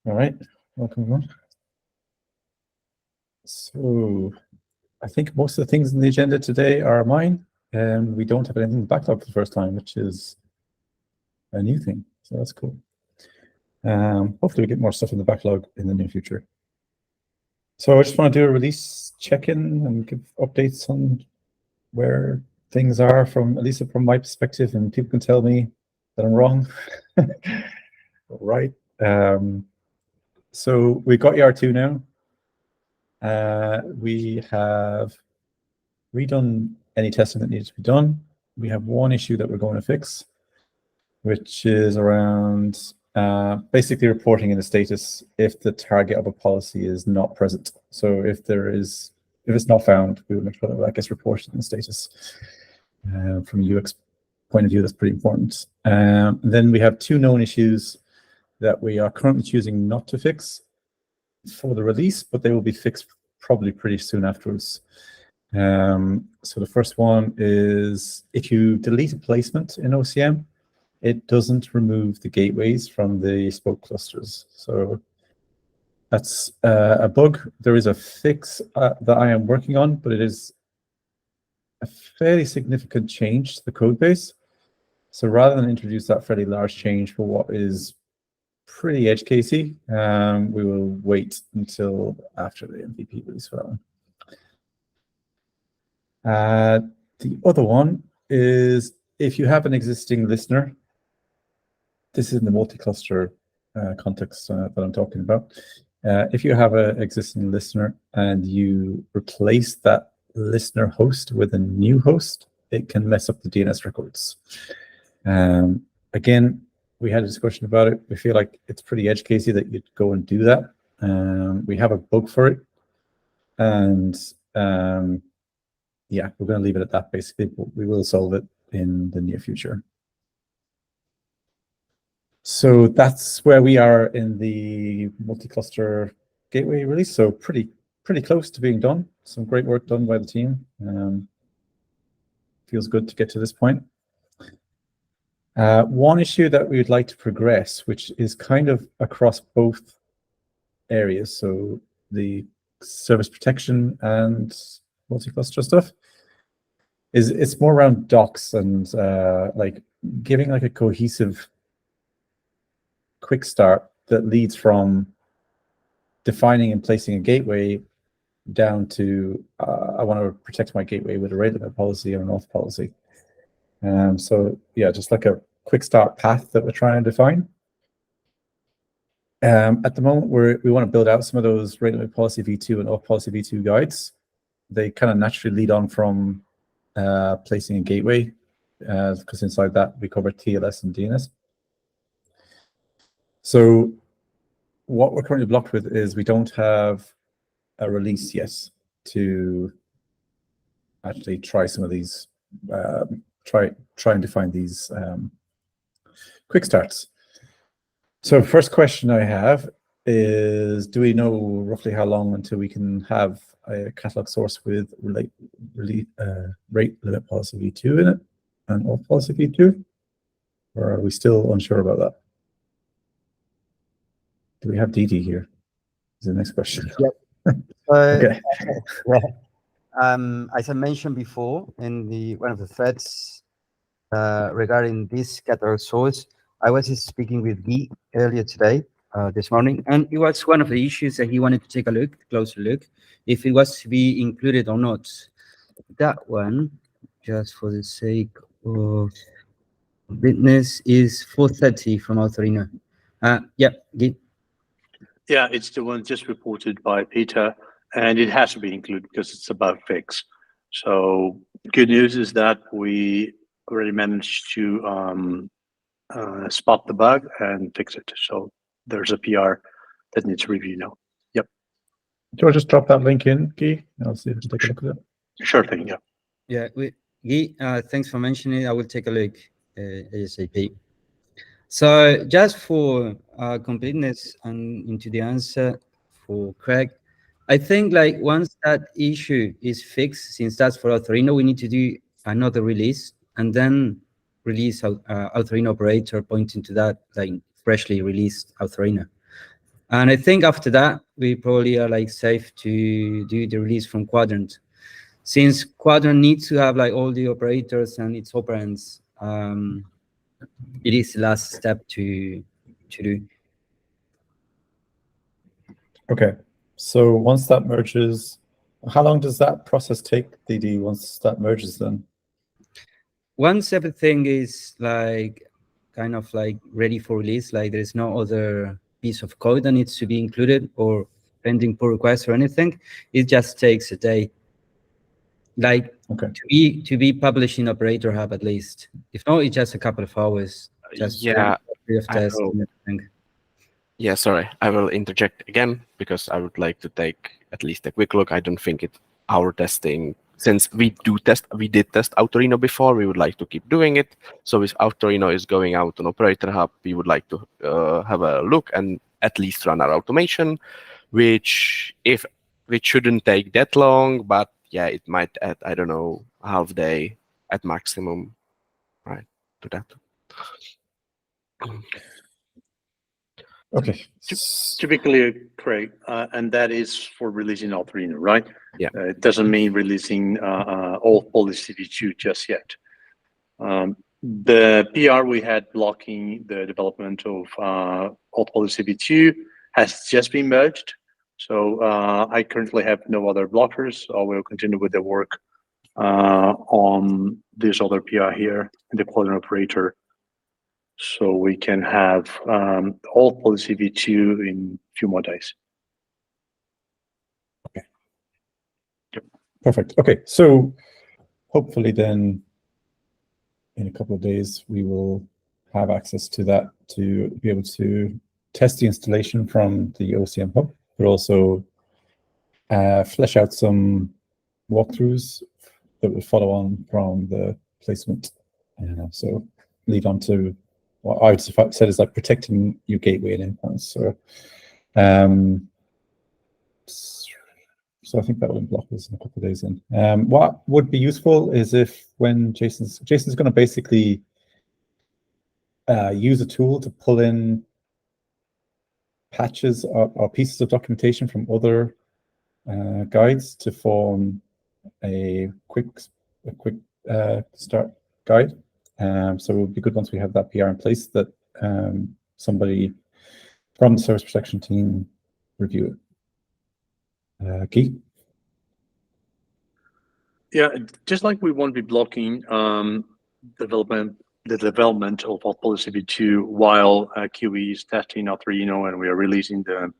All right, welcome everyone. So I think most of the things in the agenda today are mine, and we don't have anything in the backlog for the first time, which is a new thing. So that's cool. Hopefully we get more stuff in the backlog in the near future. So I just want to do a release check-in and give updates on where things are from, at least from my perspective, and people can tell me that I'm wrong. Right. So we got ER2 now. We have redone any testing that needs to be done. We have one issue that we're going to fix, which is around basically reporting in the status if the target of a policy is not present. So if it's not found, we will make sure that gets reported in the status. From a UX point of view, that's pretty important. Then we have two known issues that we are currently choosing not to fix for the release, but they will be fixed probably pretty soon afterwards. So the first one is if you delete a placement in OCM, it doesn't remove the gateways from the spoke clusters. So that's a bug. There is a fix that I am working on, but it is a fairly significant change to the code base. So rather than introduce that fairly large change for what is pretty edge casey, we will wait until after the MVP release for that one. The other one is if you have an existing listener, this is in the multi-cluster context that I'm talking about. If you have an existing listener and you replace that listener host with a new host, it can mess up the DNS records. Again, we had a discussion about it. We feel like it's pretty edge casey that you'd go and do that. We have a bug for it. And yeah, we're going to leave it at that basically, but we will solve it in the near future. So that's where we are in the multi-cluster gateway release. So pretty close to being done. Some great work done by the team. Feels good to get to this point. One issue that we would like to progress, which is kind of across both areas, so the service protection and multi-cluster stuff, is it's more around docs and like giving like a cohesive quick start that leads from defining and placing a gateway down to I want to protect my gateway with a rate limit policy or an auth policy. So yeah, just like a quick start path that we're trying to define. At the moment, we want to build out some of those rate limit policy v2 and auth policy v2 guides. They kind of naturally lead on from placing a gateway, because inside that we cover TLS and DNS. So what we're currently blocked with is we don't have a release yet to actually try some of these, try and define these quick starts. So first question I have is, do we know roughly how long until we can have a catalog source with rate limit policy v2 in it and auth policy v2? Or are we still unsure about that? Do we have DD here? Is the next question. Yep. Okay. As I mentioned before in one of the threads regarding this catalog source, I was speaking with Guy earlier today, this morning, and it was one of the issues that he wanted to take a closer look, if it was to be included or not. That one, just for the sake of business, is 430 from Authorino. Yeah, Guy. Yeah, it's the one just reported by Peter, and it has to be included because it's a bug fix. So good news is that we already managed to spot the bug and fix it. So there's a PR that needs review now. Yep. Do I just drop that link in, Guy? I'll see if you take a look at it. Sure thing, yeah. Yeah, Guy, thanks for mentioning it. I will take a look ASAP. So just for completeness and into the answer for Craig, I think like once that issue is fixed, since that's for Authorino, we need to do another release and then release Authorino operator pointing to that like freshly released Authorino. And I think after that, we probably are like safe to do the release from Kuadrant. Since Kuadrant needs to have like all the operators and its operands, it is the last step to do. Okay. So once that merges, how long does that process take, DD, once that merges then? Once everything is like kind of like ready for release, like there's no other piece of code that needs to be included or pending pull request or anything, it just takes a day. Like Okay. to be published in Operator Hub at least. If not, it's just a couple of hours. Just Yeah, free of I tests will. and everything. Yeah, sorry, I will interject again because I would like to take at least a quick look. I don't think our testing, since we did test Autorino before, we would like to keep doing it. So if Autorino is going out on Operator Hub, we would like to have a look and at least run our automation, which shouldn't take that long, but yeah, it might add, I don't know, half day at maximum, right, to that. Okay. To be clear, Craig, and that is for releasing Autorino, right? Yeah. It doesn't mean releasing all policy v2 just yet. The PR we had blocking the development of all policy v2 has just been merged. So I currently have no other blockers. I will continue with the work on this other PR here in the Quadrant operator. So we can have all policy v2 in a few more days. Okay. Yep. Perfect. Okay, so hopefully then in a couple of days we will have access to that to be able to test the installation from the OCM hub, but also flesh out some walkthroughs that will follow on from the placement. So lead on to what I would said is like protecting your gateway and endpoints. So I think that will unblock us in a couple of days in. What would be useful is if when Jason's going to basically use a tool to pull in patches or pieces of documentation from other guides to form a quick start guide. So it would be good once we have that PR in place that somebody from the service protection team review it. Keith? Yeah, just like we won't be blocking the development of our policy v2 while QE is testing Autorino and we are releasing the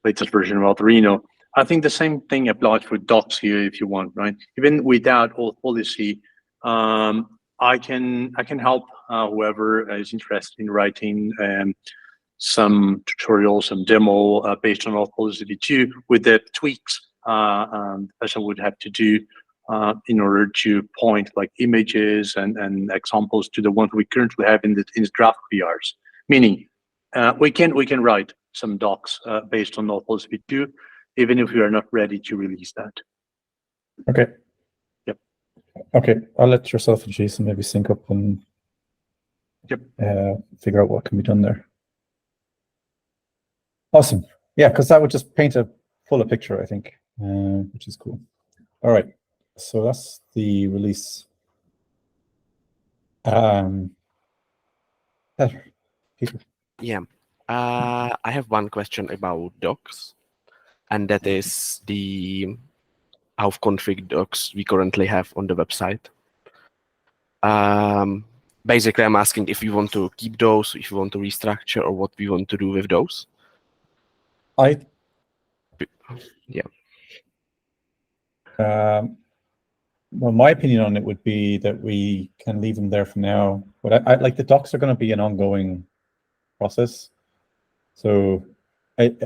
latest version of Autorino. I think the same thing applies for docs here if you want, right? Even without auth policy, I can help whoever is interested in writing some tutorial, some demo based on auth policy v2 with the tweaks the person would have to do in order to point like images and examples to the ones we currently have in the draft PRs. Meaning, we can write some docs based on auth policy v2, even if we are not ready to release that. Okay. Yep. Okay, I'll let yourself and Jason maybe sync up and figure out what can be done there. Awesome. Yeah, because that would just paint a fuller picture, I think, which is cool. All right, so that's the release. Peter. Yeah, I have one question about docs, and that is the config docs we currently have on the website. Basically, I'm asking if you want to keep those, if you want to restructure, or what we want to do with those. Yeah. Well, my opinion on it would be that we can leave them there for now. But I like the docs are going to be an ongoing process. So,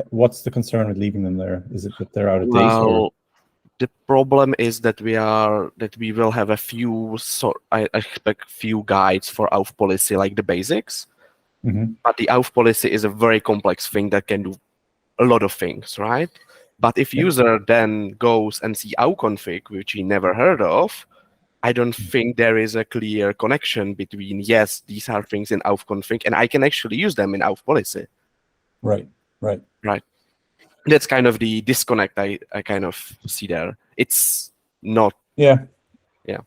what's the concern with leaving them there? Is it that they're out of date? Well, the problem is that we will have a few. I expect few guides for auth policy, like the basics. Mm-hmm. But the auth policy is a very complex thing that can do a lot of things, right? But if user then goes and see auth config, which he never heard of, I don't think there is a clear connection between, yes, these are things in auth config, and I can actually use them in auth policy. Right. Right. That's kind of the disconnect I kind of see there. It's not. Yeah. Yeah.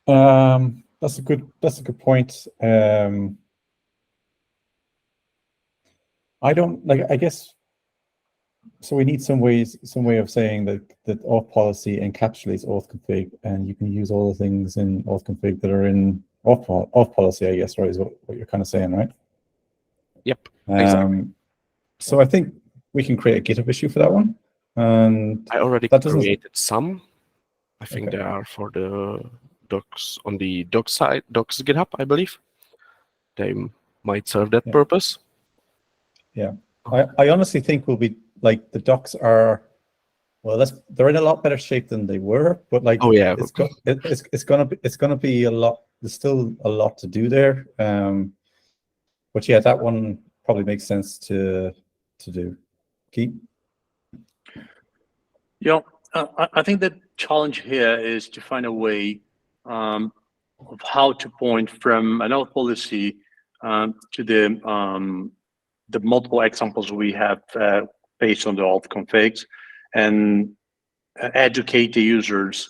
That's a good point. I don't like. I guess so. We need some way of saying that auth policy encapsulates auth config, and you can use all the things in auth config that are in auth policy. I guess, right, is what you're kind of saying, right? Yep. Exactly. So I think we can create a GitHub issue for that one, and I already that doesn't. created some. I think Okay. they are for the docs on the docs side, docs GitHub, I believe. They might serve that Yeah. purpose. Yeah, I honestly think we'll be like the docs are. Well, they're in a lot better shape than they were, but like, Oh yeah. it's gonna be a lot. There's still a lot to do there. But yeah, that one probably makes sense to do. Keith? Yeah, I think the challenge here is to find a way of how to point from an auth policy to the multiple examples we have based on the auth configs, and educate the users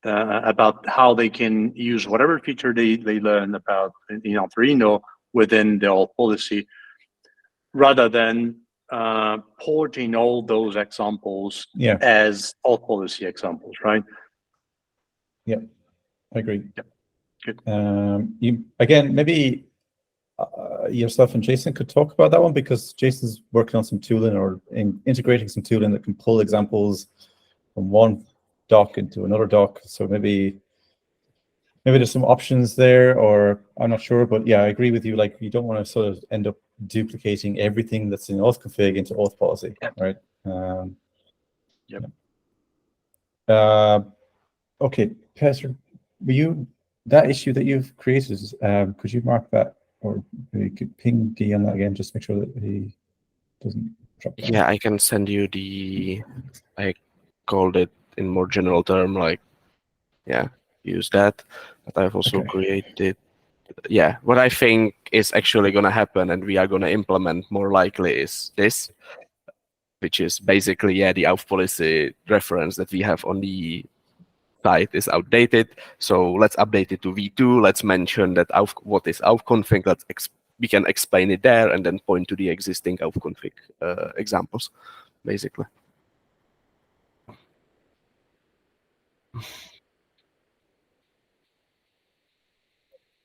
about how they can use whatever feature they learn about in Auth0 within the auth policy, rather than porting all those examples Yeah, as auth policy examples, right? I agree. Yeah, good. You again, maybe yourself and Jason could talk about that one, because Jason's working on some tooling or integrating some tooling that can pull examples from one doc into another doc. So maybe there's some options there, or I'm not sure, but yeah, I agree with you. Like, you don't want to sort of end up duplicating everything that's in auth config into auth policy, right? Yep. Okay, Pastor, that issue that you've created, could you mark that, or maybe you could ping D on that again, just make sure that he doesn't drop down. Yeah, I can send you I called it in more general term, like, yeah, use that. But I've also Okay. created, yeah, what I think is actually going to happen and we are going to implement more likely is this, which is basically, yeah, the auth policy reference that we have on the site is outdated. So let's update it to V2. Let's mention that what is auth config. We can explain it there and then point to the existing auth config examples, basically.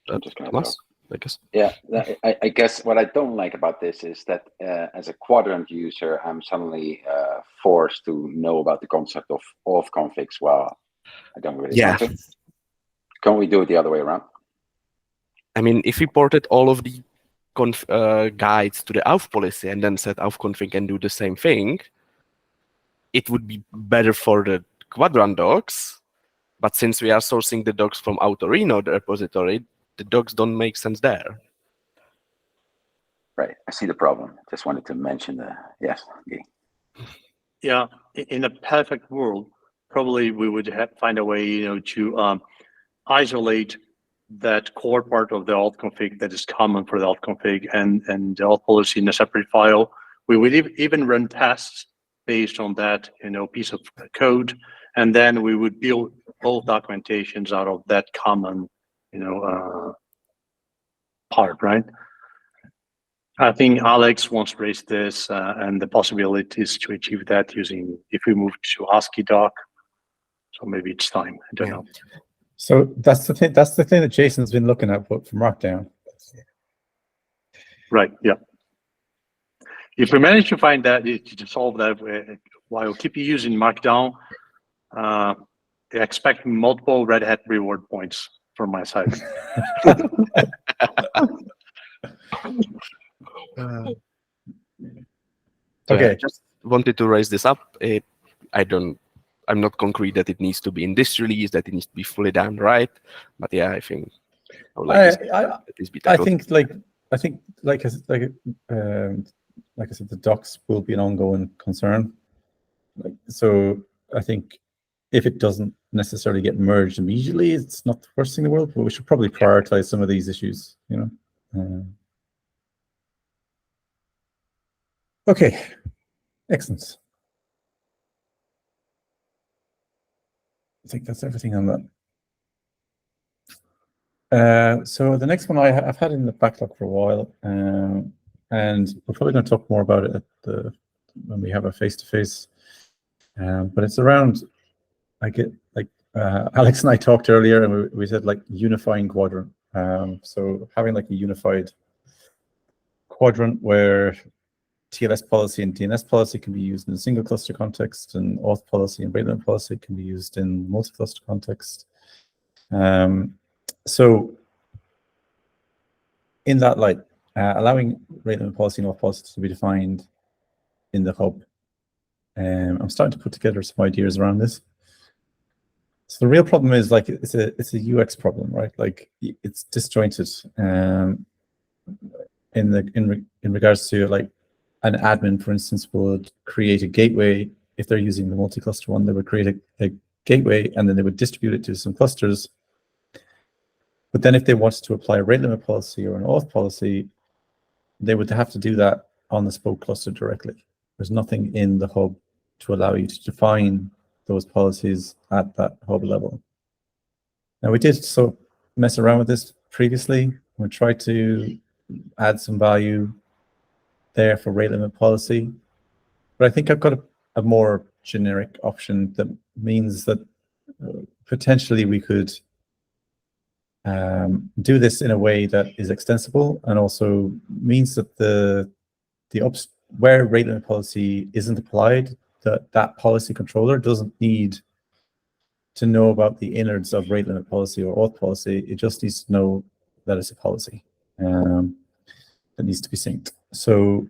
I'm just going to Thomas, talk. I guess. Yeah, I guess what I don't like about this is that as a Kuadrant user, I'm suddenly forced to know about the concept of auth configs. Well, I don't really want to. Can we do it the other way around? I mean, if we ported all of the guides to the auth policy and then said auth config can do the same thing, it would be better for the Kuadrant docs. But since we are sourcing the docs from Auth0, the repository, the docs don't make sense there. Right, I see the problem. Just wanted to mention the, yes. Okay. Yeah, in a perfect world, probably we would find a way, to isolate that core part of the auth config that is common for the auth config and the auth policy in a separate file. We would even run tests based on that, piece of code, and then we would build both documentations out of that common, part, right? I think Alex once raised this and the possibilities to achieve that using, if we move to ASCII doc. So maybe it's time. I don't know. So that's the thing. That's the thing that Jason's been looking at for Markdown. Right. Yeah. If we manage to find that, to solve that, while keep using Markdown, expect multiple Red Hat reward points from my side. Okay. I just wanted to raise this up. I'm not concrete that it needs to be in this release, that it needs to be fully done right. But yeah, I think I would like this be tackled. I think like I said, the docs will be an ongoing concern. So I think if it doesn't necessarily get merged immediately, it's not the worst thing in the world. But we should probably prioritize some of these issues. Okay, excellent. I think that's everything on that. So the next one I've had in the backlog for a while, and we're probably going to talk more about it when we have a face-to-face. But it's around, I get like Alex and I talked earlier, and we said like unifying quadrant. So having like a unified quadrant where TLS policy and DNS policy can be used in a single cluster context, and auth policy and rate limit policy can be used in multi-cluster context. So in that light, allowing rate limit policy and auth policy to be defined in the hub, I'm starting to put together some ideas around this. So the real problem is like it's a UX problem, right? Like it's disjointed in regards to like an admin, for instance, would create a gateway. If they're using the multi-cluster one, they would create a gateway and then they would distribute it to some clusters. But then if they wanted to apply a rate limit policy or an auth policy, they would have to do that on the spoke cluster directly. There's nothing in the hub to allow you to define those policies at that hub level. Now we did mess around with this previously. We tried to add some value there for rate limit policy, but I think I've got a more generic option that means that potentially we could do this in a way that is extensible and also means that where rate limit policy isn't applied, that policy controller doesn't need to know about the innards of rate limit policy or auth policy. It just needs to know that it's a policy that needs to be synced. So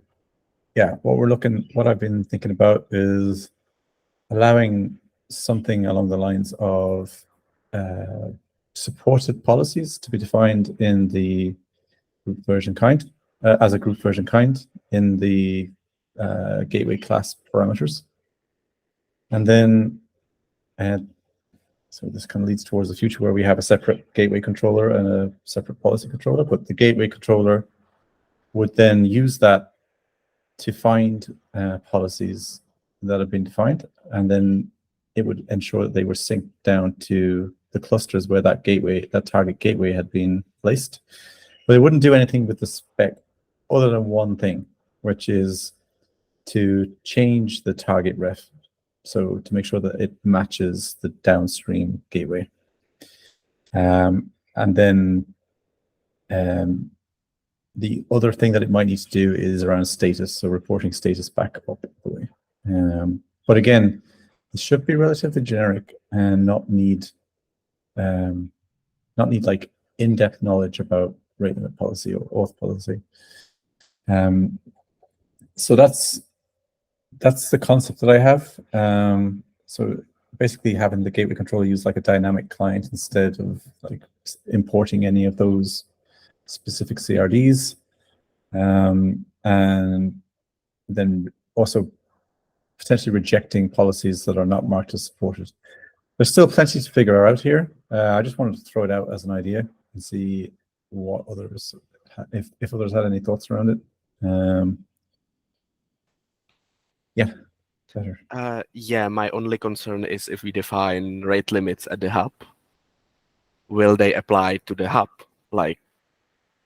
yeah, what I've been thinking about is allowing something along the lines of supported policies to be defined in the group version kind, as a group version kind in the gateway class parameters. And then, so this kind of leads towards the future where we have a separate gateway controller and a separate policy controller, but the gateway controller would then use that to find policies that have been defined, and then it would ensure that they were synced down to the clusters where that target gateway had been placed. But it wouldn't do anything with the spec other than one thing, which is to change the target ref. So to make sure that it matches the downstream gateway. And then the other thing that it might need to do is around status, so reporting status back up the way. But again, it should be relatively generic and not need like in-depth knowledge about rate limit policy or auth policy. So that's the concept that I have. So basically having the gateway controller use like a dynamic client instead of like importing any of those specific CRDs, and then also potentially rejecting policies that are not marked as supported. There's still plenty to figure out here. I just wanted to throw it out as an idea and see what others, if others had any thoughts around it. Yeah, better. Yeah, my only concern is if we define rate limits at the hub, will they apply to the hub, like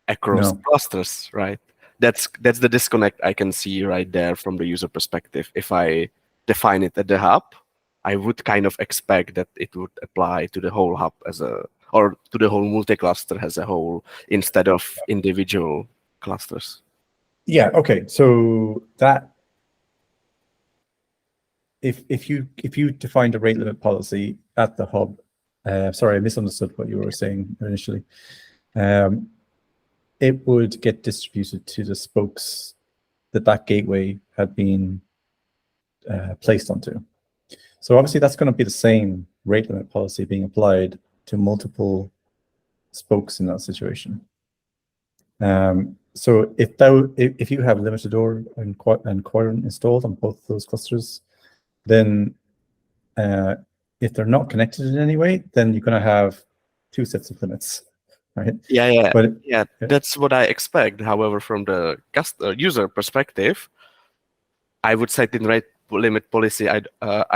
across clusters, right? That's the disconnect I can see right there from the user perspective. If I define it at the hub, I would kind of expect that it would apply to the whole hub or to the whole multi-cluster as a whole instead of individual clusters. Yeah, okay. So that if you defined a rate limit policy at the hub, sorry, I misunderstood what you were saying initially. It would get distributed to the spokes that gateway had been placed onto. So obviously that's going to be the same rate limit policy being applied to multiple spokes in that situation. So if you have limited door and Kuadrant installed on both of those clusters, then if they're not connected in any way, then you're going to have two sets of limits. Right? Yeah. That's what I expect. However, from the user perspective, I would set in rate limit policy.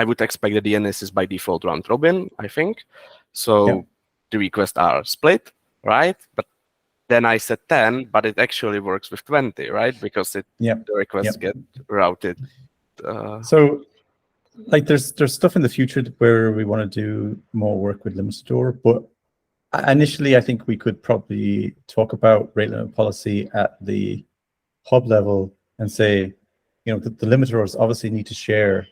I would expect the DNS is by default round robin, I think. So Yeah. the requests are split, right? But then I set 10, but it actually works with 20, right? Because Yeah. the requests get routed. So, like, there's stuff in the future where we want to do more work with limit store, but initially, I think we could probably talk about rate limit policy at the hub level and say, you know, the limiters obviously need to share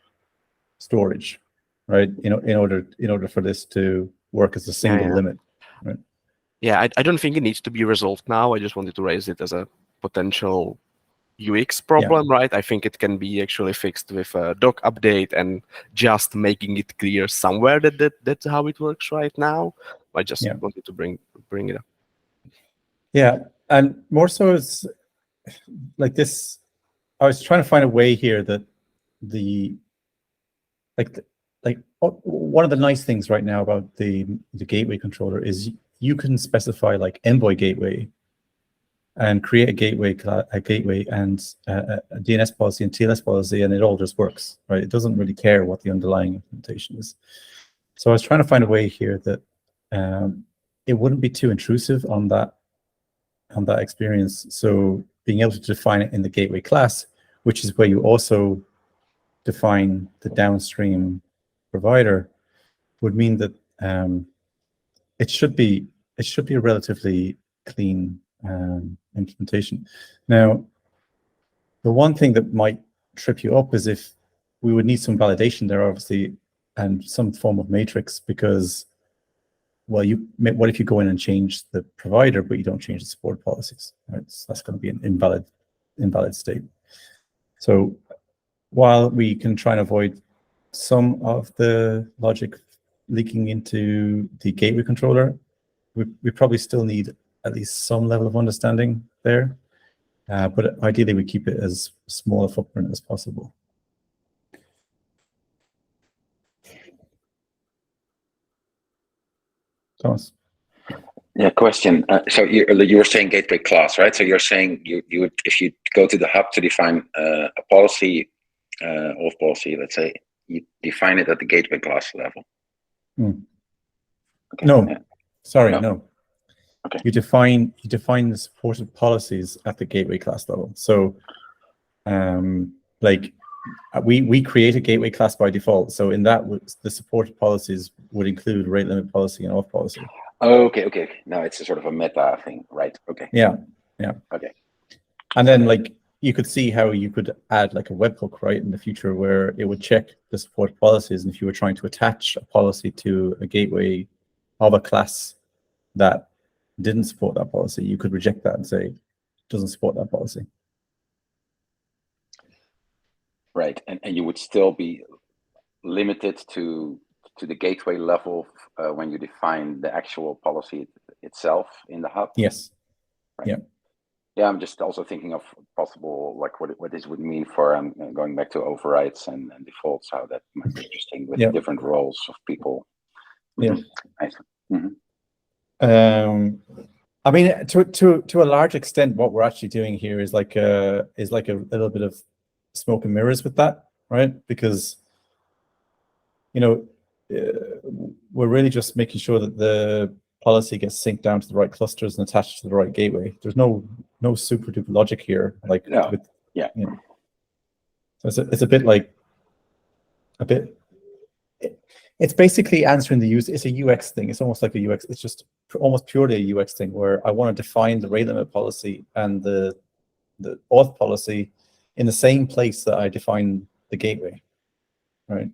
storage, right? You know, in order for this to work as a single limit, right? Yeah, I don't think it needs to be resolved now. I just wanted to raise it as a potential UX problem, right? I think it can be actually fixed with a doc update and just making it clear somewhere that's how it works right now. I just wanted to bring it up. Yeah, and more so it's like this. I was trying to find a way here that one of the nice things right now about the gateway controller is you can specify like envoy gateway and create a gateway and a DNS policy and TLS policy, and it all just works, right? It doesn't really care what the underlying implementation is. So I was trying to find a way here that it wouldn't be too intrusive on that experience. So being able to define it in the gateway class, which is where you also define the downstream provider, would mean that it should be a relatively clean implementation. Now, the one thing that might trip you up is if we would need some validation there, obviously, and some form of matrix, because, well, what if you go in and change the provider, but you don't change the support policies, right? So that's going to be an invalid state. So while we can try and avoid some of the logic leaking into the gateway controller, we probably still need at least some level of understanding there. But ideally, we keep it as small a footprint as possible. Thomas? Yeah, question. So you were saying gateway class, right? So you're saying you would, if you go to the hub to define a policy, auth policy, let's say, you define it at the gateway class level. Okay. No, sorry, no. Okay. You define the supported policies at the gateway class level. So, like, we create a gateway class by default. So in that, the supported policies would include rate limit policy and auth policy. Oh, okay. Now it's a sort of a meta thing, right? Okay. Yeah. Okay. And then, like, you could see how you could add like a webhook, right, in the future where it would check the support policies. And if you were trying to attach a policy to a gateway of a class that didn't support that policy, you could reject that and say it doesn't support that policy. Right, and you would still be limited to the gateway level when you define the actual policy itself in the hub. Yes. Right. Yeah. I'm just also thinking of possible, like what this would mean for going back to overrides and defaults, how that might be interesting with different roles of people. Yeah. I mean, to a large extent, what we're actually doing here is like a little bit of smoke and mirrors with that, right? Because, you know, we're really just making sure that the policy gets synced down to the right clusters and attached to the right gateway. There's no super duper logic here. Like, you know. So it's a bit like it's basically answering the use. It's a UX thing. It's almost like a UX. It's just almost purely a UX thing where I want to define the rate limit policy and the auth policy in the same place that I define the gateway, right?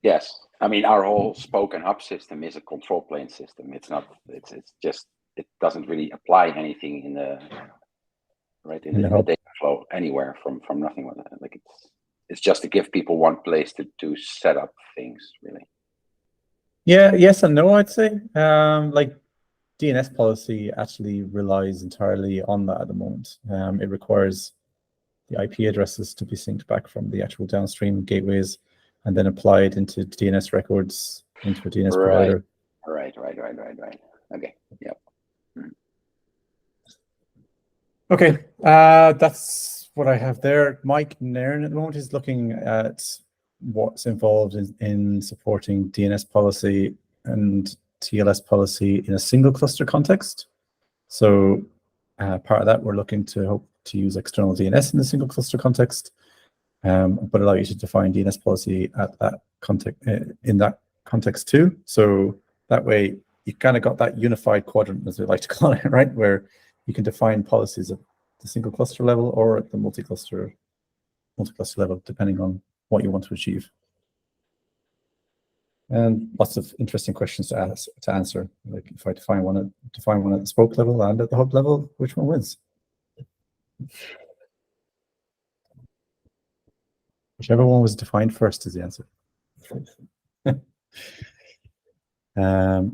Yes, I mean our whole spoke and hub system is a control plane system. It's not. It's just it doesn't really apply anything in the data flow anywhere from nothing. Like it's just to give people one place to set up things, really. Yeah. Yes and no. I'd say like DNS policy actually relies entirely on that at the moment. It requires the IP addresses to be synced back from the actual downstream gateways and then applied into DNS records into a DNS provider. Right. Okay. Yep. Okay. That's what I have there. Mike Nairn at the moment is looking at what's involved in supporting DNS policy and TLS policy in a single cluster context. So part of that, we're looking to hope to use external DNS in the single cluster context, but allow you to define DNS policy at that context in that context too. So that way, you kind of got that unified quadrant, as we like to call it, right, where you can define policies at the single cluster level or at the multi-cluster level, depending on what you want to achieve. And lots of interesting questions to answer. Like if I define one at the spoke level and at the hub level, which one wins? Whichever one was defined first is the answer. I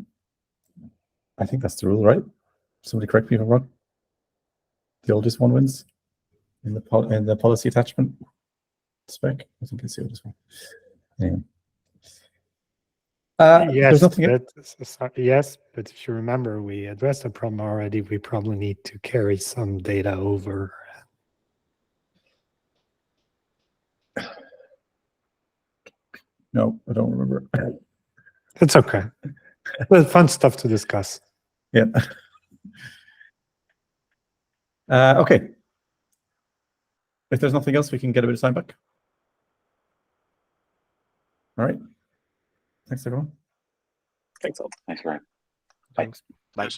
think that's the rule, right? Somebody correct me if I'm wrong. The oldest one wins in the policy attachment spec. I think it's the oldest one. Anyway. Yes, there's nothing. yes, but if you remember, we addressed the problem already. We probably need to carry some data over. No, I don't remember. It's okay. Well, fun stuff to discuss. Yeah. Okay. If there's nothing else, we can get a bit of time back. All right. Thanks, everyone. Thanks, Ryan. Thanks. Bye.